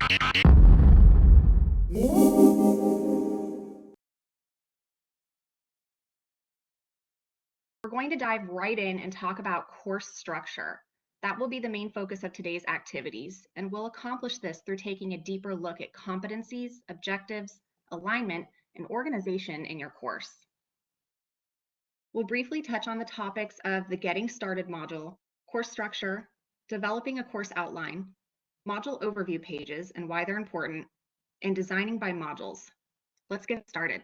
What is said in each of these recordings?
We're going to dive right in and talk about course structure. That will be the main focus of today's activities, and we'll accomplish this through taking a deeper look at competencies, objectives, alignment, and organization in your course. We'll briefly touch on the topics of the Getting Started module, course structure, developing a course outline, module overview pages and why they're important, and designing by modules. Let's get started.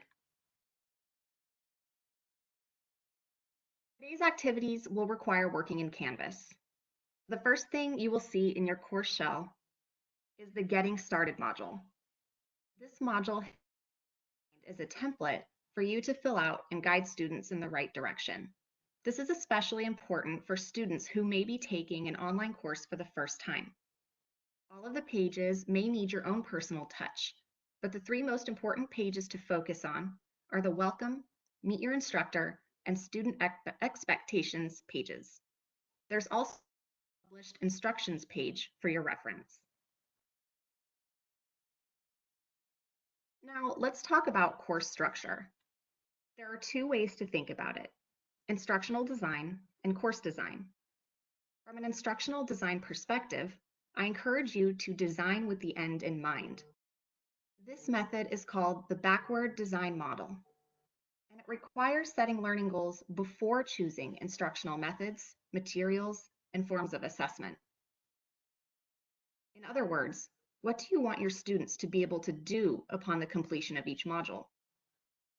Today's activities will require working in Canvas. The first thing you will see in your course shell is the Getting Started module. This module is a template for you to fill out and guide students in the right direction. This is especially important for students who may be taking an online course for the first time. All of the pages may need your own personal touch, but the three most important pages to focus on are the Welcome, Meet Your Instructor, and Student Expectations pages. There's also a published instructions page for your reference. Now, let's talk about course structure. There are two ways to think about it: instructional design and course design. From an instructional design perspective, I encourage you to design with the end in mind. This method is called the backward design model, and it requires setting learning goals before choosing instructional methods, materials, and forms of assessment. In other words, what do you want your students to be able to do upon the completion of each module?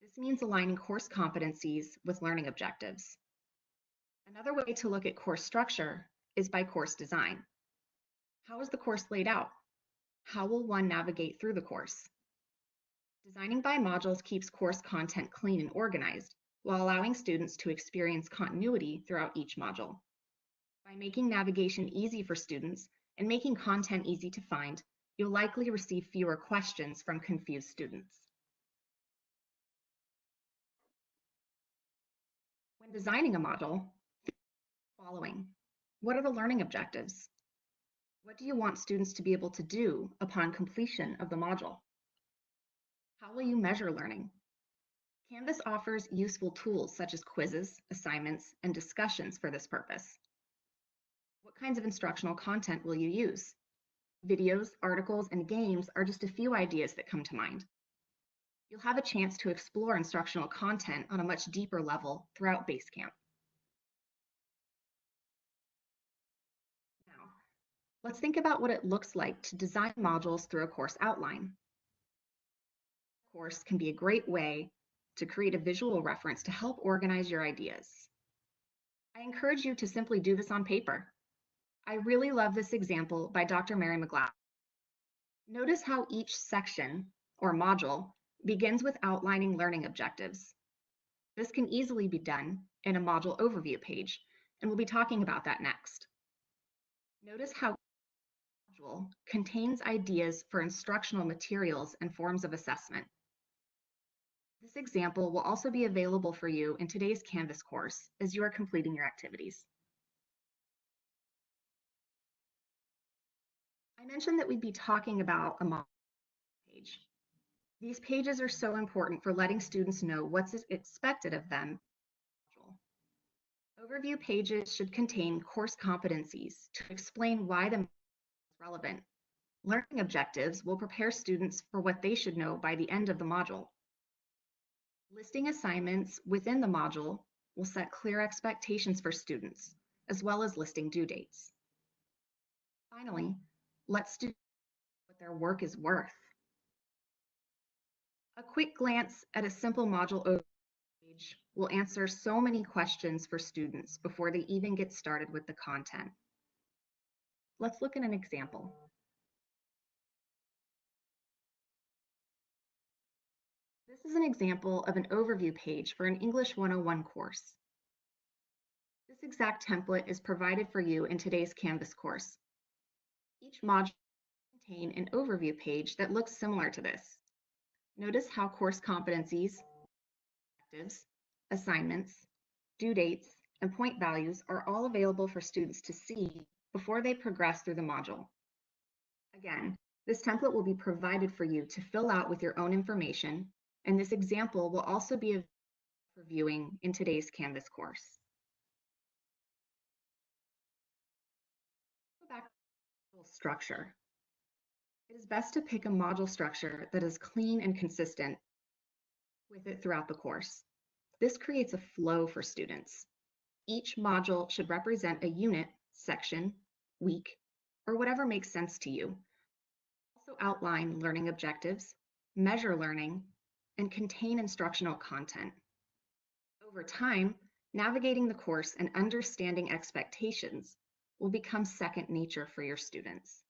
This means aligning course competencies with learning objectives. Another way to look at course structure is by course design. How is the course laid out? How will one navigate through the course? Designing by modules keeps course content clean and organized, while allowing students to experience continuity throughout each module. By making navigation easy for students and making content easy to find, you'll likely receive fewer questions from confused students. When designing a module, think of the following. What are the learning objectives? What do you want students to be able to do upon completion of the module? How will you measure learning? Canvas offers useful tools such as quizzes, assignments, and discussions for this purpose. What kinds of instructional content will you use? Videos, articles, and games are just a few ideas that come to mind. You'll have a chance to explore instructional content on a much deeper level throughout Basecamp. Now, let's think about what it looks like to design modules through a course outline. A course can be a great way to create a visual reference to help organize your ideas. I encourage you to simply do this on paper. I really love this example by Dr. Mary McGlath. Notice how each section or module begins with outlining learning objectives. This can easily be done in a module overview page, and we'll be talking about that next. Notice how each module contains ideas for instructional materials and forms of assessment. This example will also be available for you in today's Canvas course as you are completing your activities. I mentioned that we'd be talking about a module page. These pages are so important for letting students know what's expected of them. Overview pages should contain course competencies to explain why the module is relevant. Learning objectives will prepare students for what they should know by the end of the module. Listing assignments within the module will set clear expectations for students, as well as listing due dates. Finally, let students know what their work is worth. A quick glance at a simple module overview page will answer so many questions for students before they even get started with the content. Let's look at an example. This is an example of an overview page for an English 101 course. This exact template is provided for you in today's Canvas course. Each module will contain an overview page that looks similar to this. Notice how course competencies, objectives, assignments, due dates, and point values are all available for students to see before they progress through the module. Again, This template will be provided for you to fill out with your own information, and this example will also be available for viewing in today's Canvas course. Go back to module structure. It is best to pick a module structure that is clean and consistent with it throughout the course. This creates a flow for students. Each module should represent a unit, section, week, or whatever makes sense to you. Also outline learning objectives, measure learning, and contain instructional content. Over time, navigating the course and understanding expectations will become second nature for your students.